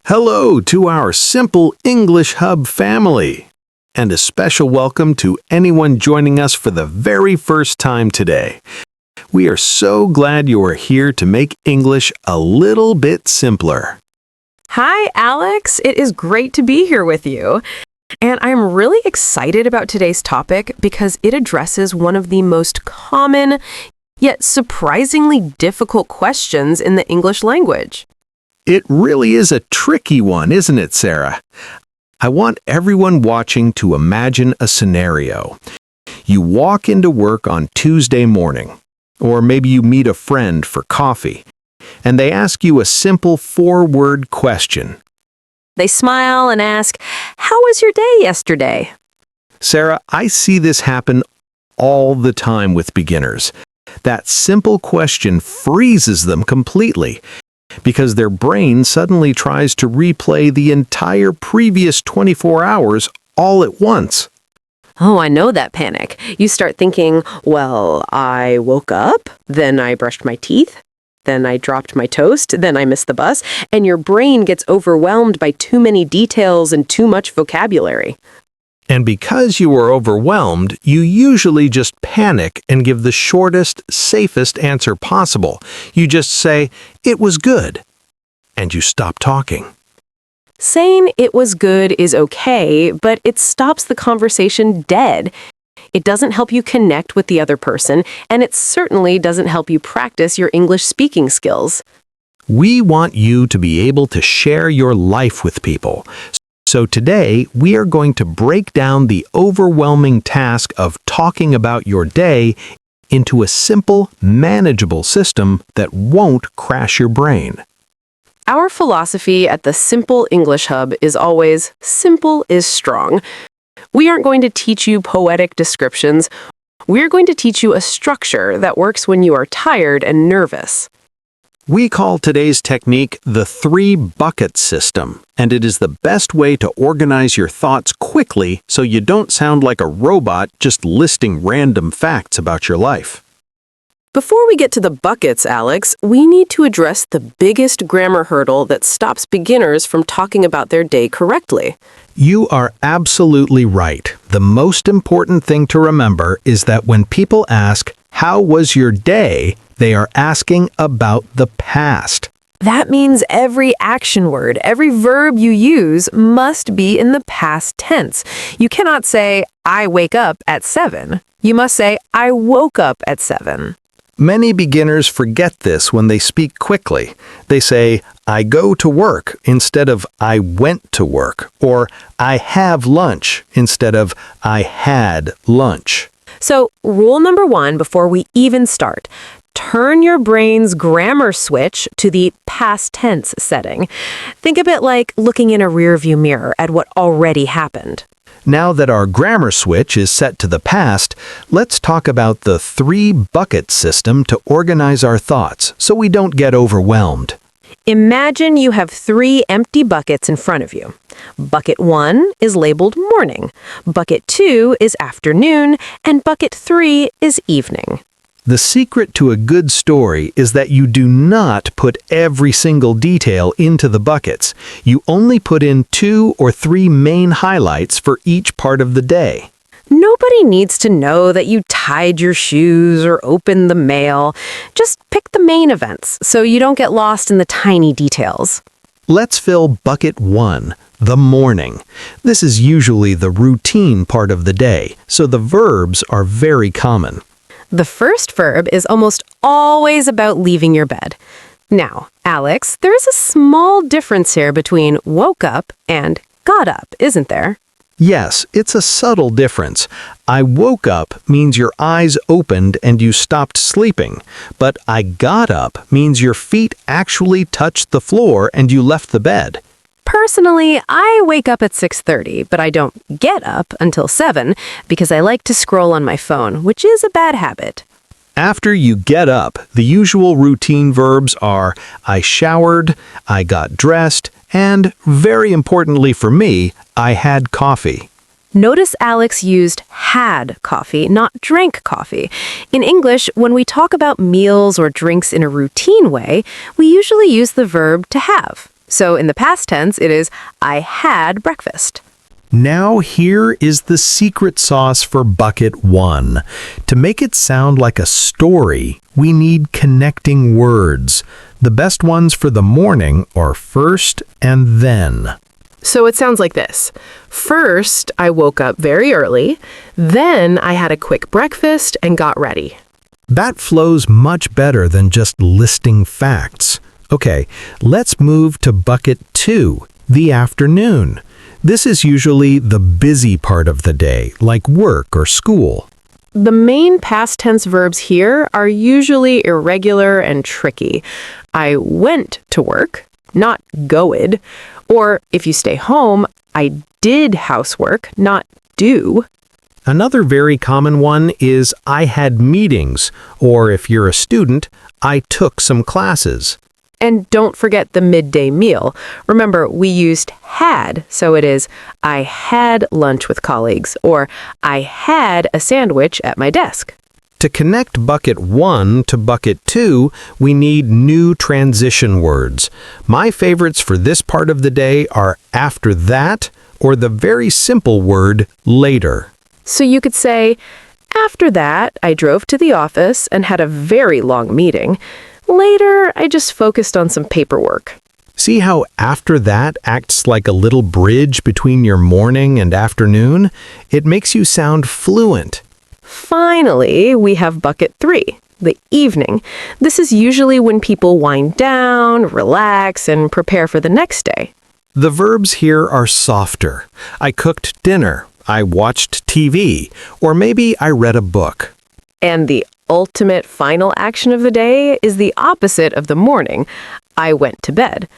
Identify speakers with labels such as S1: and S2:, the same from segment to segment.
S1: Hello to our Simple English Hub family, and a special welcome to anyone joining us for the very first time today. We are so glad you are here to make English a little bit simpler.
S2: Hi, Alex. It is great to be here with you. And I'm really excited about today's topic because it addresses one of the most common, yet surprisingly difficult questions in the English language.
S1: It really is a tricky one, isn't it, Sarah? I want everyone watching to imagine a scenario. You walk into work on Tuesday morning, or maybe you meet a friend for coffee, and they ask you a simple four-word question.
S2: They smile and ask, "How was your day yesterday?"
S1: Sarah, I see this happen all the time with beginners. That simple question freezes them completely because their brain suddenly tries to replay the entire previous 24 hours all at once.
S2: Oh, I know that panic. You start thinking, well, I woke up, then I brushed my teeth, then I dropped my toast, then I missed the bus, and your brain gets overwhelmed by too many details and too much vocabulary.
S1: And because you are overwhelmed, you usually just panic and give the shortest, safest answer possible. You just say, "It was good," and you stop talking.
S2: Saying it was good is okay, but it stops the conversation dead. It doesn't help you connect with the other person, and it certainly doesn't help you practice your English speaking skills.
S1: We want you to be able to share your life with people. So today, we are going to break down the overwhelming task of talking about your day into a simple, manageable system that won't crash your brain.
S2: Our philosophy at the Simple English Hub is always, simple is strong. We aren't going to teach you poetic descriptions. We're going to teach you a structure that works when you are tired and nervous.
S1: We call today's technique the three-bucket system, and it is the best way to organize your thoughts quickly so you don't sound like a robot just listing random facts about your life.
S2: Before we get to the buckets, Alex, we need to address the biggest grammar hurdle that stops beginners from talking about their day correctly.
S1: You are absolutely right. The most important thing to remember is that when people ask, "How was your day?" they are asking about the past.
S2: That means every action word, every verb you use must be in the past tense. You cannot say, "I wake up at 7." You must say, "I woke up at 7."
S1: Many beginners forget this when they speak quickly. They say, "I go to work" instead of "I went to work," or "I have lunch" instead of "I had lunch."
S2: So, rule number 1 before we even start. Turn your brain's grammar switch to the past tense setting. Think of it like looking in a rearview mirror at what already happened.
S1: Now that our grammar switch is set to the past, let's talk about the three-bucket system to organize our thoughts so we don't get overwhelmed.
S2: Imagine you have 3 empty buckets in front of you. Bucket 1 is labeled morning, bucket 2 is afternoon, and bucket 3 is evening.
S1: The secret to a good story is that you do not put every single detail into the buckets. You only put in 2 or 3 main highlights for each part of the day.
S2: Nobody needs to know that you tied your shoes or opened the mail. Just pick the main events so you don't get lost in the tiny details.
S1: Let's fill bucket 1, the morning. This is usually the routine part of the day, so the verbs are very common.
S2: The first verb is almost always about leaving your bed. Now, Alex, there is a small difference here between woke up and got up, isn't there?
S1: Yes, it's a subtle difference. I woke up means your eyes opened and you stopped sleeping, but I got up means your feet actually touched the floor and you left the bed.
S2: Personally, I wake up at 6:30, but I don't get up until 7 because I like to scroll on my phone, which is a bad habit.
S1: After you get up, the usual routine verbs are I showered, I got dressed, and, very importantly for me, I had coffee.
S2: Notice Alex used had coffee, not drank coffee. In English, when we talk about meals or drinks in a routine way, we usually use the verb to have. So in the past tense, it is I had breakfast.
S1: Now here is the secret sauce for bucket 1. To make it sound like a story, we need connecting words. The best ones for the morning are first and then.
S2: So it sounds like this. First, I woke up very early. Then I had a quick breakfast and got ready.
S1: That flows much better than just listing facts. Okay, let's move to bucket 2, the afternoon. This is usually the busy part of the day, like work or school.
S2: The main past tense verbs here are usually irregular and tricky. I went to work, not goed. Or if you stay home, I did housework, not do.
S1: Another very common one is I had meetings, or if you're a student, I took some classes.
S2: And don't forget the midday meal. Remember, we used had, so it is I had lunch with colleagues, or I had a sandwich at my desk.
S1: To connect bucket 1 to bucket 2, we need new transition words. My favorites for this part of the day are after that, or the very simple word later.
S2: So you could say, after that, I drove to the office and had a very long meeting. Later, I just focused on some paperwork.
S1: See how after that acts like a little bridge between your morning and afternoon? It makes you sound fluent.
S2: Finally, we have bucket 3, the evening. This is usually when people wind down, relax, and prepare for the next day.
S1: The verbs here are softer. I cooked dinner, I watched TV, or maybe I read a book.
S2: And the ultimate final action of the day is the opposite of the morning. I went to bed.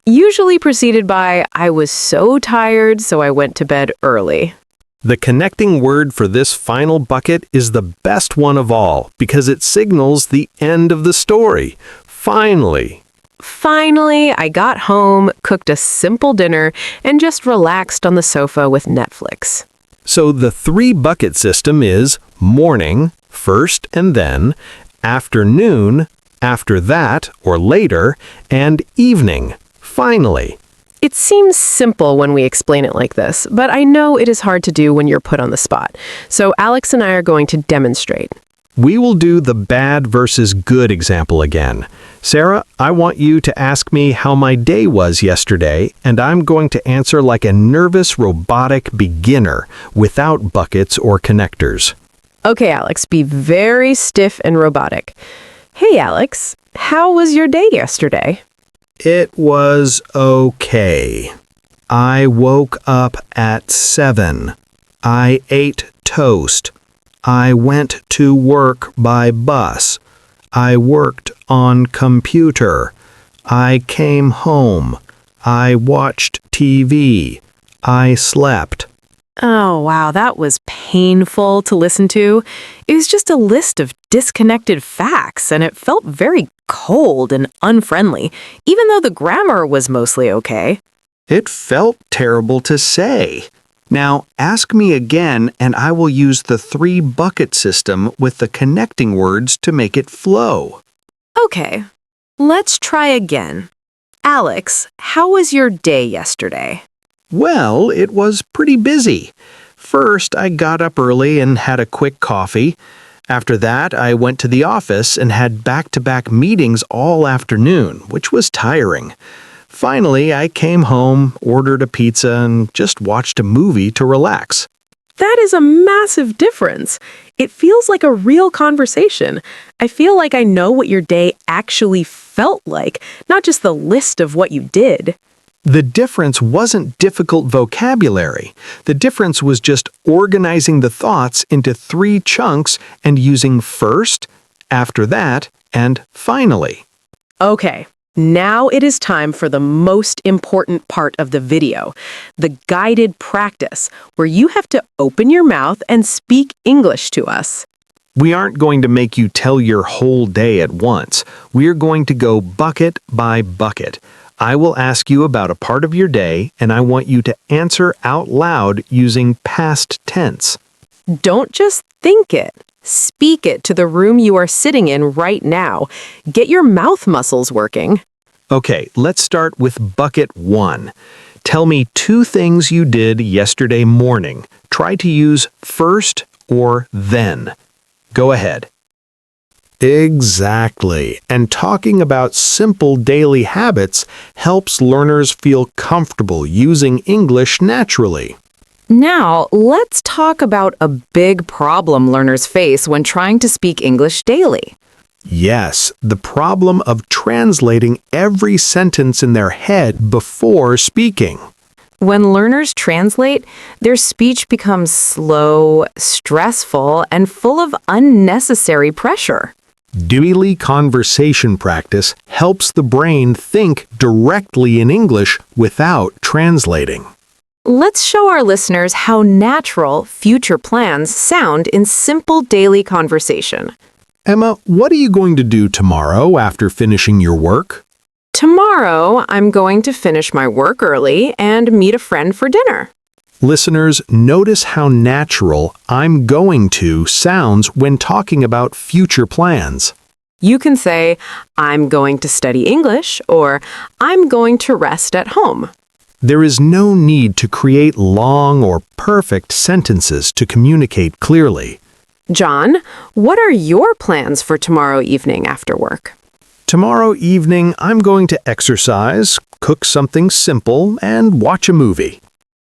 S2: Usually preceded by I was so tired, so I went to bed early.
S1: The connecting word for this final bucket is the best one of all because it signals the end of the story. Finally.
S2: Finally, I got home, cooked a simple dinner, and just relaxed on the sofa with Netflix.
S1: So the 3-bucket system is morning, first and then, afternoon, after that or later, and evening, finally.
S2: It seems simple when we explain it like this, but I know it is hard to do when you're put on the spot. So Alex and I are going to demonstrate.
S1: We will do the bad versus good example again. Sarah, I want you to ask me how my day was yesterday, and I'm going to answer like a nervous robotic beginner without buckets or connectors.
S2: Okay, Alex, be very stiff and robotic. Hey, Alex, how was your day yesterday?
S1: It was okay. I woke up at 7. I ate toast. I went to work by bus. I worked on computer. I came home. I watched TV. I slept.
S2: Oh, wow, that was painful to listen to. It was just a list of disconnected facts, and it felt very cold and unfriendly, even though the grammar was mostly okay.
S1: It felt terrible to say. Now, ask me again, and I will use the 3-bucket system with the connecting words to make it flow.
S2: Okay, let's try again. Alex, how was your day yesterday?
S1: Well, it was pretty busy. First, I got up early and had a quick coffee. After that, I went to the office and had back-to-back meetings all afternoon, which was tiring. Finally, I came home, ordered a pizza, and just watched a movie to relax.
S2: That is a massive difference. It feels like a real conversation. I feel like I know what your day actually felt like, not just the list of what you did.
S1: The difference wasn't difficult vocabulary. The difference was just organizing the thoughts into 3 chunks and using first, after that, and finally.
S2: Okay, now it is time for the most important part of the video, the guided practice, where you have to open your mouth and speak English to us.
S1: We aren't going to make you tell your whole day at once. We're going to go bucket by bucket. I will ask you about a part of your day, and I want you to answer out loud using past tense.
S2: Don't just think it. Speak it to the room you are sitting in right now. Get your mouth muscles working.
S1: Okay, let's start with bucket 1. Tell me 2 things you did yesterday morning. Try to use first or then. Go ahead. Exactly. And talking about simple daily habits helps learners feel comfortable using English naturally.
S3: Now, let's talk about a big problem learners face when trying to speak English daily.
S1: Yes, the problem of translating every sentence in their head before speaking.
S3: When learners translate, their speech becomes slow, stressful, and full of unnecessary pressure.
S1: Daily conversation practice helps the brain think directly in English without translating.
S3: Let's show our listeners how natural future plans sound in simple daily conversation.
S1: Emma, what are you going to do tomorrow after finishing your work?
S3: Tomorrow, I'm going to finish my work early and meet a friend for dinner.
S1: Listeners, notice how natural "I'm going to" sounds when talking about future plans.
S3: You can say, I'm going to study English, or I'm going to rest at home.
S1: There is no need to create long or perfect sentences to communicate clearly.
S3: John, what are your plans for tomorrow evening after work?
S1: Tomorrow evening, I'm going to exercise, cook something simple, and watch a movie.